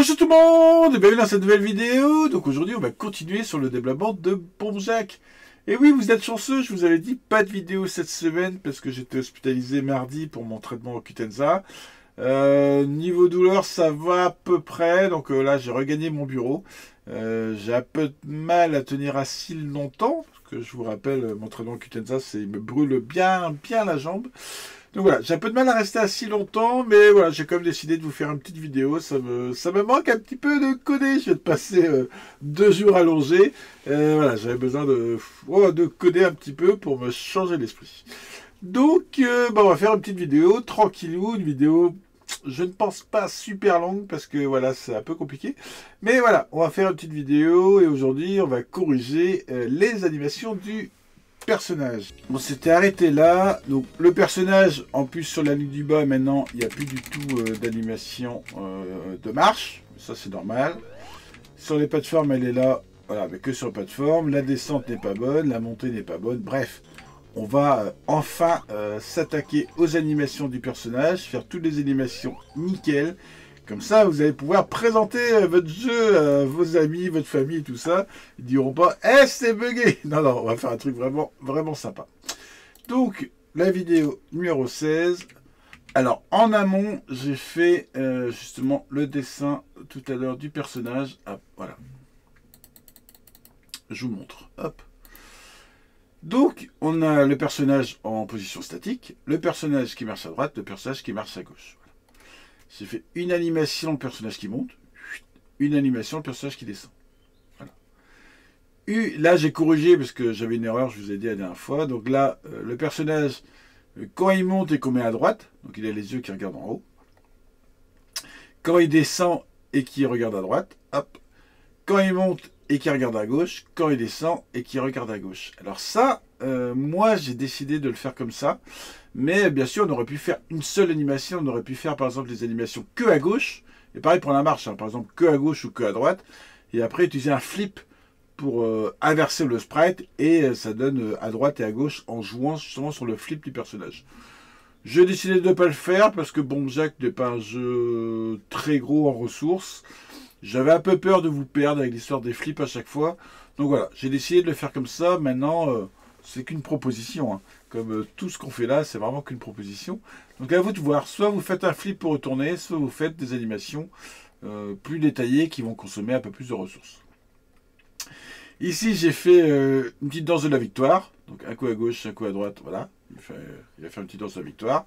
Bonjour tout le monde et bienvenue dans cette nouvelle vidéo. Donc aujourd'hui on va continuer sur le développement de Bomb Jack. Et oui, vous êtes chanceux, je vous avais dit pas de vidéo cette semaine parce que j'étais hospitalisé mardi pour mon traitement au Cutenza. Niveau douleur ça va à peu près, donc là j'ai regagné mon bureau. J'ai un peu de mal à tenir assis longtemps, parce que je vous rappelle, mon traitement au Cutenza, il me brûle bien la jambe. Donc voilà, j'ai un peu de mal à rester assis longtemps, mais voilà, j'ai quand même décidé de vous faire une petite vidéo. Ça me manque un petit peu de coder. Je viens de passer 2 jours allongés. Voilà, j'avais besoin de coder un petit peu pour me changer l'esprit. Donc, on va faire une petite vidéo, tranquillou, une vidéo, je ne pense pas super longue, parce que voilà, c'est un peu compliqué. Mais voilà, on va faire une petite vidéo, et aujourd'hui, on va corriger les animations du personnage. On s'était arrêté là. Donc le personnage, en plus sur la ligne du bas, maintenant il n'y a plus du tout d'animation de marche. Ça c'est normal. Sur les plateformes, elle est là. Voilà, mais que sur les plateformes. La descente n'est pas bonne, la montée n'est pas bonne. Bref, on va enfin s'attaquer aux animations du personnage, faire toutes les animations nickel. Comme ça, vous allez pouvoir présenter votre jeu à vos amis, votre famille, tout ça. Ils diront pas, eh, c'est bugué. Non, non, on va faire un truc vraiment sympa. Donc, la vidéo numéro 16. Alors, en amont, j'ai fait justement le dessin tout à l'heure du personnage. Hop, voilà. Je vous montre. Hop. Donc, on a le personnage en position statique, le personnage qui marche à droite, le personnage qui marche à gauche. J'ai fait une animation, le personnage qui monte, une animation, le personnage qui descend. Voilà. Là, j'ai corrigé parce que j'avais une erreur, je vous ai dit la dernière fois. Donc là, le personnage, quand il monte et qu'on met à droite, donc il a les yeux qui regardent en haut. Quand il descend et qu'il regarde à droite, hop. Quand il monte et qu'il regarde à gauche, quand il descend et qu'il regarde à gauche. Alors ça, moi, j'ai décidé de le faire comme ça. Mais bien sûr, on aurait pu faire une seule animation. On aurait pu faire, par exemple, les animations que à gauche. Et pareil pour la marche, hein, par exemple, que à gauche ou que à droite. Et après, utiliser un flip pour inverser le sprite. Et ça donne à droite et à gauche en jouant justement sur le flip du personnage. J'ai décidé de ne pas le faire parce que Bomb Jack n'est pas un jeu très gros en ressources. J'avais un peu peur de vous perdre avec l'histoire des flips à chaque fois. Donc voilà, j'ai décidé de le faire comme ça. Maintenant, c'est qu'une proposition, hein. Comme tout ce qu'on fait là, c'est vraiment qu'une proposition. Donc à vous de voir, soit vous faites un flip pour retourner, soit vous faites des animations plus détaillées qui vont consommer un peu plus de ressources. Ici, j'ai fait une petite danse de la victoire. Donc un coup à gauche, un coup à droite, voilà. Il a fait une petite danse de la victoire.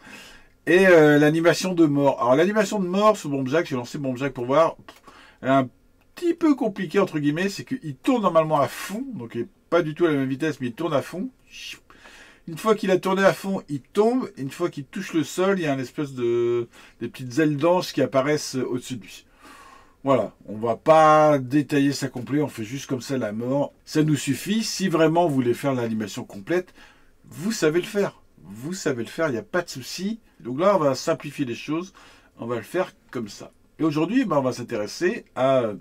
Et l'animation de mort. Alors l'animation de mort sur Bomb Jack, j'ai lancé Bomb Jack pour voir. Elle est un petit peu compliquée, entre guillemets, c'est qu'il tourne normalement à fond. Donc il n'est pas du tout à la même vitesse, mais il tourne à fond. Une fois qu'il a tourné à fond, il tombe. Une fois qu'il touche le sol, il y a une espèce des petites ailes d'ange qui apparaissent au-dessus de lui. Voilà, on va pas détailler ça complet, on fait juste comme ça la mort. Ça nous suffit. Si vraiment vous voulez faire l'animation complète, vous savez le faire. Vous savez le faire, il n'y a pas de souci. Donc là, on va simplifier les choses. On va le faire comme ça. Et aujourd'hui, on va s'intéresser à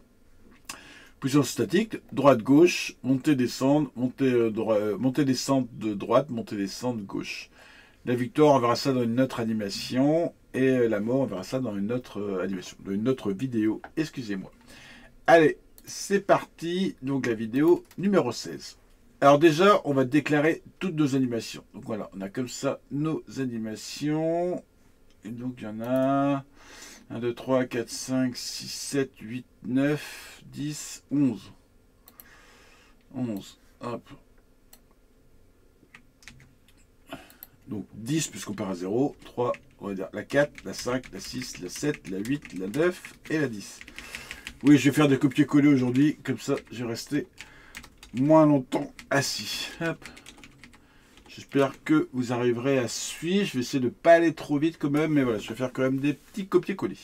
position statique, droite-gauche, montée-descendre, montée-descente de droite, montée-descente gauche. La victoire, on verra ça dans une autre animation. Et la mort, on verra ça dans une autre animation, dans une autre vidéo. Excusez-moi. Allez, c'est parti. Donc la vidéo numéro 16. Alors déjà, on va déclarer toutes nos animations. Donc voilà, on a comme ça nos animations. Et donc il y en a 1, 2, 3, 4, 5, 6, 7, 8, 9, 10, 11. 11. Hop. Donc 10 puisqu'on part à 0. 3, on va dire la 4, la 5, la 6, la 7, la 8, la 9 et la 10. Oui, je vais faire des copier-coller aujourd'hui. Comme ça, je vais rester moins longtemps assis. Hop. J'espère que vous arriverez à suivre. Je vais essayer de ne pas aller trop vite quand même. Mais voilà, je vais faire quand même des petits copier-coller.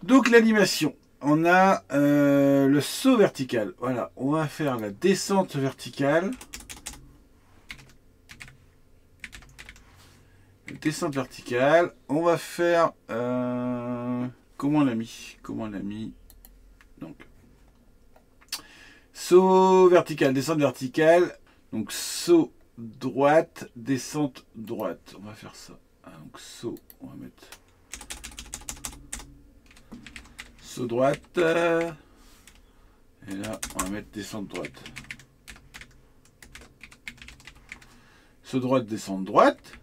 Donc l'animation. On a le saut vertical. Voilà, on va faire la descente verticale. Descente verticale. On va faire... comment on l'a mis? Comment on l'a mis? Donc... saut vertical, descente verticale. Donc saut droite, descente droite. On va faire ça. Donc saut, on va mettre... saut droite. Et là, on va mettre descente droite. Saut droite, descente droite.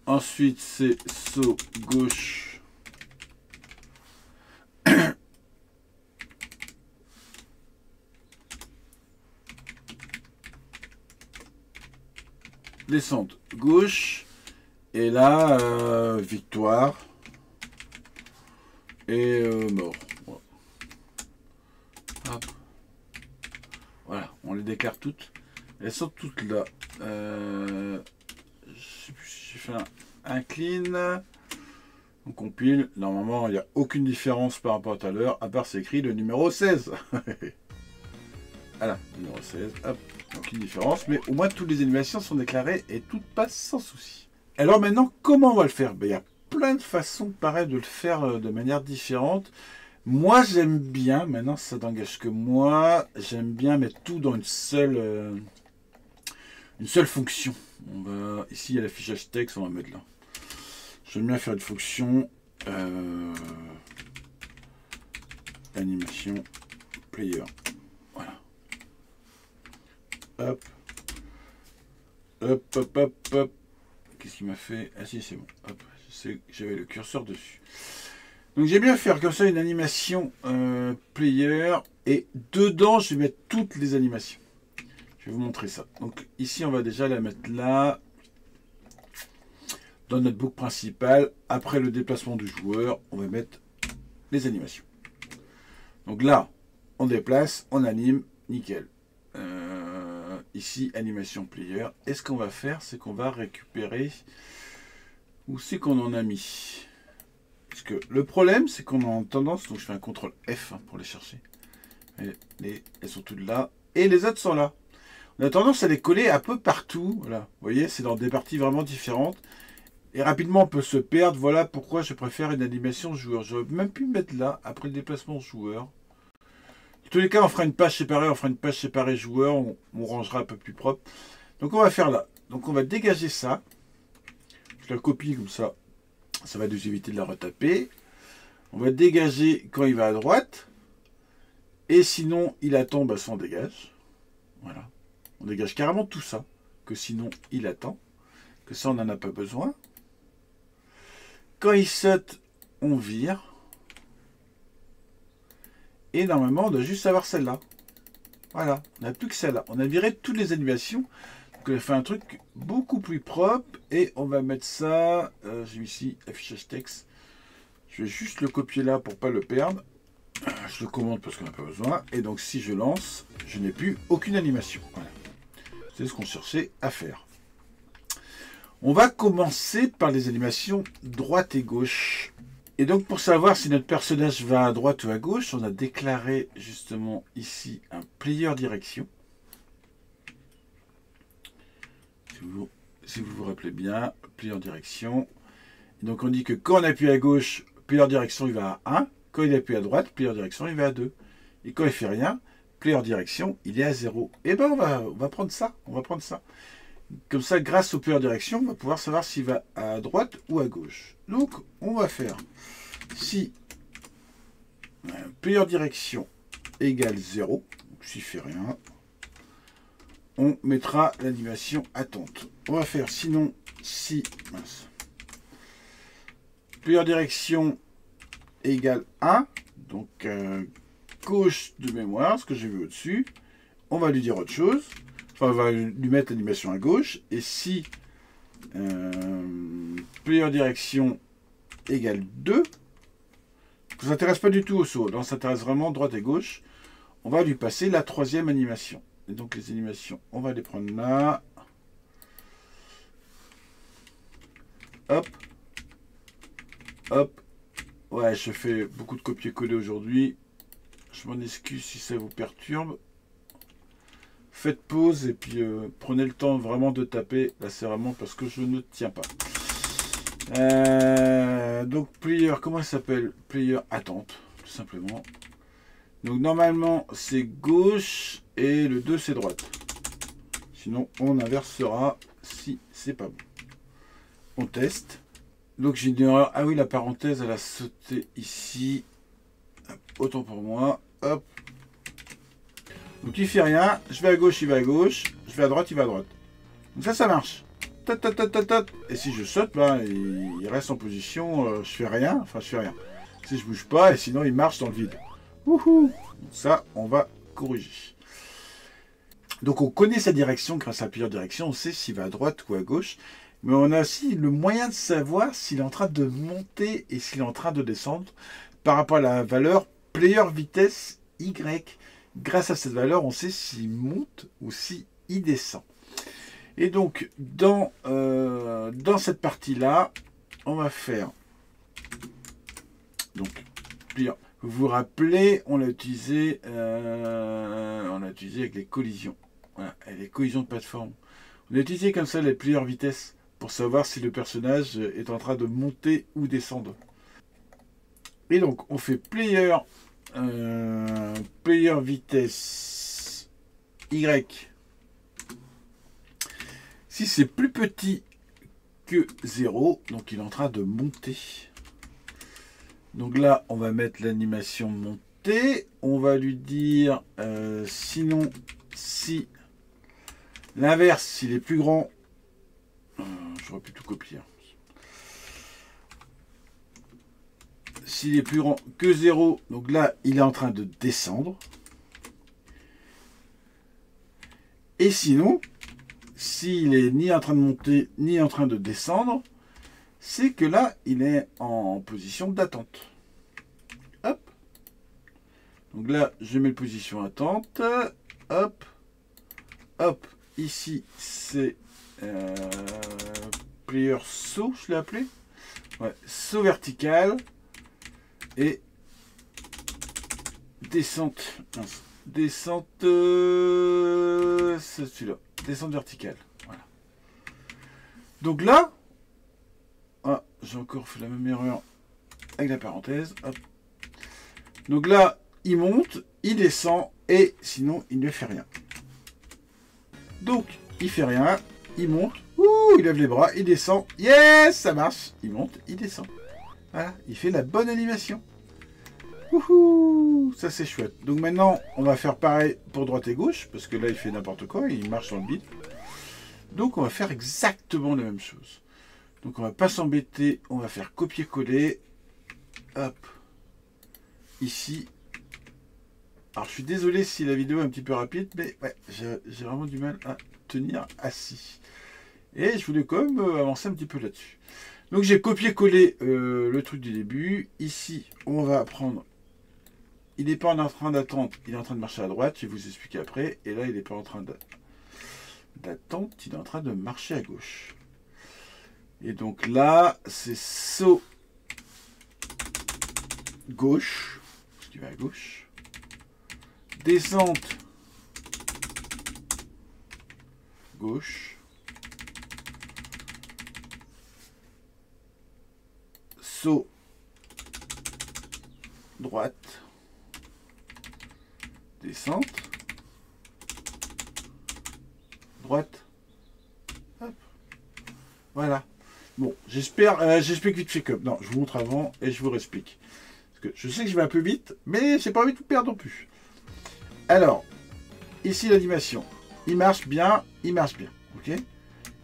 Ensuite, c'est saut gauche. Descente gauche. Et là, victoire. Et mort. Hop. Voilà, on les déclare toutes. Elles sont toutes là. Je sais plus si j'ai fait un clean. On compile. Normalement, il n'y a aucune différence par rapport à tout à l'heure. À part c'est écrit le numéro 16. Voilà, numéro 16. Hop, aucune différence. Mais au moins, toutes les animations sont déclarées et toutes passent sans souci. Alors maintenant, comment on va le faire? Il y a plein de façons pareil de le faire de manière différente. Moi, j'aime bien, maintenant ça n'engage que moi, j'aime bien mettre tout dans une seule fonction. On va, ici, il y a l'affichage texte, on va mettre là. J'aime bien faire une fonction animation player. Voilà. Hop. Hop, hop, hop, hop. Qu'est-ce qu'il m'a fait? Ah si, c'est bon. Hop, je sais que j'avais le curseur dessus. Donc j'aime bien faire comme ça une animation player. Et dedans, je vais mettre toutes les animations. Je vais vous montrer ça. Donc ici, on va déjà la mettre là. Dans notre book principal. Après le déplacement du joueur, on va mettre les animations. Donc là, on déplace, on anime, nickel. Ici, animation player. Et ce qu'on va faire, c'est qu'on va récupérer... Où c'est qu'on en a mis? Parce que le problème, c'est qu'on a tendance... Donc je fais un CTRL F pour les chercher. Elles sont toutes là. Et les autres sont là. On a tendance à les coller un peu partout. Voilà. Vous voyez, c'est dans des parties vraiment différentes. Et rapidement, on peut se perdre. Voilà pourquoi je préfère une animation joueur. J'aurais même pu mettre là, après le déplacement joueur. En tous les cas, on fera une page séparée. On fera une page séparée joueur. On rangera un peu plus propre. Donc, on va faire là. Donc, on va dégager ça. Je la copie comme ça. Ça va nous éviter de la retaper. On va dégager quand il va à droite. Et sinon, il attend, bah, ça on dégage. Voilà. On dégage carrément tout ça. Que sinon, il attend. Que ça, on n'en a pas besoin. Quand il saute, on vire. Et normalement, on doit juste avoir celle-là. Voilà. On n'a plus que celle-là. On a viré toutes les animations. Donc, on a fait un truc beaucoup plus propre. Et on va mettre ça. J'ai mis ici affichage texte. Je vais juste le copier là pour ne pas le perdre. Je le commande parce qu'on n'a pas besoin. Et donc, si je lance, je n'ai plus aucune animation. Voilà. C'est ce qu'on cherchait à faire. On va commencer par les animations droite et gauche. Et donc, pour savoir si notre personnage va à droite ou à gauche, on a déclaré justement ici un player direction. Si vous vous rappelez bien, player direction. Et donc, on dit que quand on appuie à gauche, player direction, il va à 1. Quand il appuie à droite, player direction, il va à 2. Et quand il fait rien, player direction, il est à 0. Et ben, on va prendre ça. On va prendre ça. Comme ça, grâce au player direction, on va pouvoir savoir s'il va à droite ou à gauche. Donc, on va faire si player direction égale 0, s'il ne fait rien, on mettra l'animation attente. On va faire sinon si player direction égale 1, donc gauche de mémoire, ce que j'ai vu au-dessus, on va lui dire autre chose. Enfin, on va lui mettre l'animation à gauche. Et si player direction égale 2, ça ne s'intéresse pas du tout au saut. Là, on s'intéresse vraiment droite et gauche. On va lui passer la troisième animation. Et donc, les animations, on va les prendre là. Hop. Hop. Ouais, je fais beaucoup de copier-coller aujourd'hui. Je m'en excuse si ça vous perturbe. Faites pause et puis prenez le temps vraiment de taper. Là, c'est vraiment parce que je ne tiens pas. Donc, player, comment il s'appelle? Player attente, tout simplement. Donc, normalement, c'est gauche et le 2, c'est droite. Sinon, on inversera si c'est pas bon. On teste. Donc, j'ai une erreur. Ah oui, la parenthèse, elle a sauté ici. autant pour moi. Hop. Donc il fait rien. Je vais à gauche, il va à gauche. Je vais à droite, il va à droite. Donc ça marche. Tat, tat, tat, tat, tat. Et si je saute, ben, il reste en position. Je fais rien. Enfin, je fais rien. Si je bouge pas, et sinon il marche dans le vide. Wouhou. Donc ça, on va corriger. Donc on connaît sa direction grâce à plusieurs directions. On sait s'il va à droite ou à gauche. Mais on a aussi le moyen de savoir s'il est en train de monter et s'il est en train de descendre par rapport à la valeur player vitesse Y. Grâce à cette valeur, on sait s'il monte ou s'il descend. Et donc, dans cette partie-là, on va faire... Donc, vous vous rappelez, on l'a utilisé avec les collisions. Voilà, les collisions de plateforme. On a utilisé comme ça les player vitesse pour savoir si le personnage est en train de monter ou descendre. Et donc, on fait player vitesse Y. Si c'est plus petit que 0, donc il est en train de monter. Donc là, on va mettre l'animation montée. On va lui dire, sinon, si l'inverse, s'il est plus grand, j'aurais pu tout copier. S'il est plus grand que 0, donc là, il est en train de descendre. Et sinon, s'il est ni en train de monter, ni en train de descendre, c'est que là, il est en position d'attente. Hop. Donc là, je mets position attente. Hop. Hop. Ici, c'est player saut, je l'ai appelé. Ouais, saut vertical. Et descente. Mince. Descente. C'est celui-là. Descente verticale. Voilà. Donc là. Ah, j'ai encore fait la même erreur avec la parenthèse. Hop. Donc là, il monte, il descend, et sinon, il ne fait rien. Donc, il fait rien, il monte, ouh, il lève les bras, il descend, yes, ça marche. Il monte, il descend. Voilà, il fait la bonne animation. Wouhou, ça c'est chouette. Donc maintenant, on va faire pareil pour droite et gauche, parce que là, il fait n'importe quoi, il marche dans le vide. Donc, on va faire exactement la même chose. Donc on va pas s'embêter, on va faire copier-coller. Hop. Ici. Alors je suis désolé si la vidéo est un petit peu rapide, mais ouais, j'ai vraiment du mal à tenir assis. Et je voulais quand même avancer un petit peu là-dessus. Donc j'ai copié-collé le truc du début. Ici, on va prendre... Il n'est pas en train d'attendre, il est en train de marcher à droite, je vais vous expliquer après. Et là, il n'est pas en train d'attendre, il est en train de marcher à gauche. Et donc là, c'est saut gauche, parce qu'il va à gauche. Descente gauche. Saut droite. Descente. Droite. Hop. Voilà. Bon, j'explique vite fait comme. Non, je vous montre avant et je vous réexplique. Parce que je sais que je vais un peu vite, mais j'ai pas envie de tout perdre non plus. Alors, ici l'animation. Il marche bien, ok?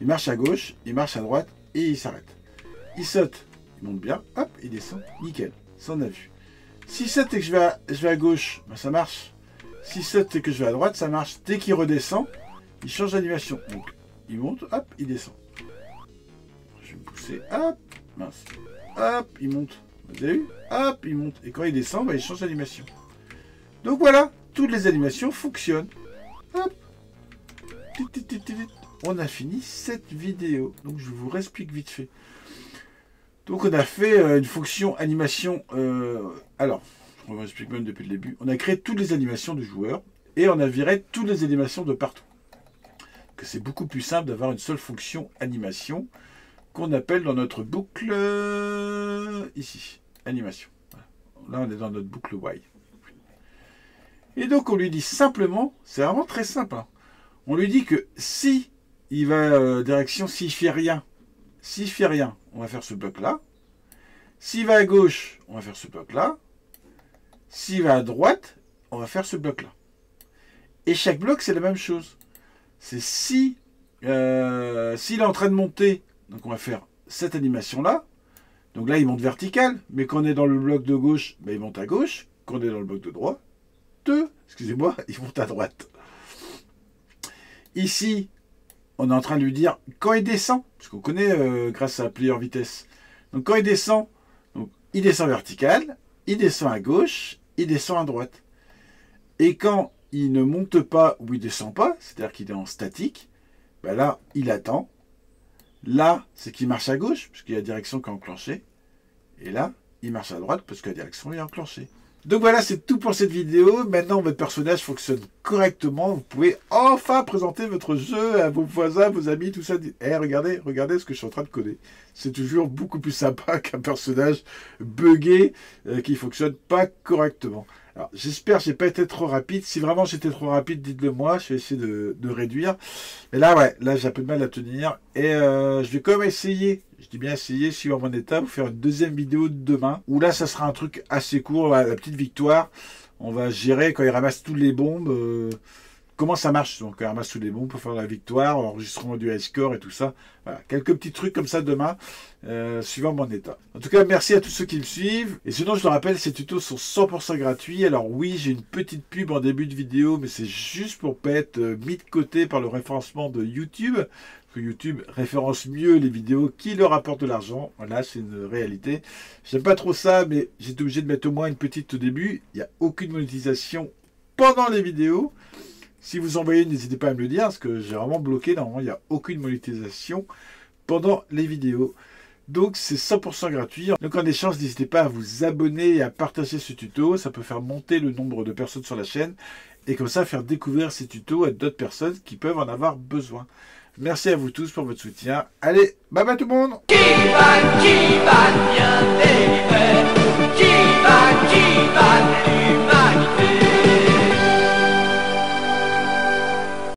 Il marche à gauche, il marche à droite et il s'arrête. Il saute, il monte bien, hop, il descend, nickel, ça on a vu. S'il saute et que je vais à gauche, ben ça marche. S'il saute et que je vais à droite, ça marche. Dès qu'il redescend, il change d'animation. Donc, il monte, hop, il descend. Je vais me pousser, hop, mince, hop, il monte. Vous avez vu? Hop, il monte. Et quand il descend, bah, il change d'animation. Donc voilà, toutes les animations fonctionnent. Hop. On a fini cette vidéo. Donc je vous réexplique vite fait. Donc on a fait une fonction animation. Alors, on va expliquer même depuis le début. On a créé toutes les animations du joueur et on a viré toutes les animations de partout. Que c'est beaucoup plus simple d'avoir une seule fonction animation qu'on appelle dans notre boucle ici, animation. Voilà. Là, on est dans notre boucle Y. Et donc, on lui dit simplement, c'est vraiment très simple. Hein. On lui dit que si il va direction, s'il fait rien, on va faire ce bloc-là. S'il va à gauche, on va faire ce bloc-là. S'il va à droite, on va faire ce bloc-là. Et chaque bloc, c'est la même chose. C'est si s'il est en train de monter, donc on va faire cette animation-là. Donc là, il monte vertical, mais quand on est dans le bloc de gauche, ben, il monte à gauche. Quand on est dans le bloc de droite, excusez-moi, il monte à droite. Ici, on est en train de lui dire quand il descend, parce qu'on connaît grâce à Player Vitesse. Donc quand il descend vertical, il descend à gauche, il descend à droite. Et quand il ne monte pas ou il ne descend pas, c'est-à-dire qu'il est en statique, ben là, il attend. Là, c'est qu'il marche à gauche, parce qu'il y a la direction qui est enclenchée. Et là, il marche à droite, parce que la direction est enclenchée. Donc voilà, c'est tout pour cette vidéo. Maintenant, votre personnage fonctionne correctement. Vous pouvez enfin présenter votre jeu à vos voisins, vos amis, tout ça. Eh, regardez ce que je suis en train de coder. C'est toujours beaucoup plus sympa qu'un personnage buggé qui ne fonctionne pas correctement. Alors, j'espère que je n'ai pas été trop rapide. Si vraiment j'étais trop rapide, dites-le moi. Je vais essayer de réduire. Mais là, ouais, là, j'ai un peu de mal à tenir. Et je vais quand même essayer. Je dis bien essayer, suivant mon état, vous faire une deuxième vidéo demain. Où là, ça sera un truc assez court. Voilà, la petite victoire. On va gérer quand il ramasse toutes les bombes. Comment ça marche donc, quand il ramasse toutes les bombes pour faire la victoire, enregistrement du high score et tout ça. Voilà, quelques petits trucs comme ça demain, suivant mon état. En tout cas, merci à tous ceux qui me suivent. Et sinon, je le rappelle, ces tutos sont 100% gratuits. Alors oui, j'ai une petite pub en début de vidéo, mais c'est juste pour pas être mis de côté par le référencement de YouTube. Parce que YouTube référence mieux les vidéos qui leur apportent de l'argent. Voilà, c'est une réalité. J'aime pas trop ça, mais j'étais obligé de mettre au moins une petite au début. Il n'y a aucune monétisation pendant les vidéos. Si vous envoyez, n'hésitez pas à me le dire, parce que j'ai vraiment bloqué. Normalement, il n'y a aucune monétisation pendant les vidéos. Donc, c'est 100% gratuit. Donc, en échange, n'hésitez pas à vous abonner et à partager ce tuto. Ça peut faire monter le nombre de personnes sur la chaîne. Et comme ça, faire découvrir ces tutos à d'autres personnes qui peuvent en avoir besoin. Merci à vous tous pour votre soutien. Allez, bye bye tout le monde!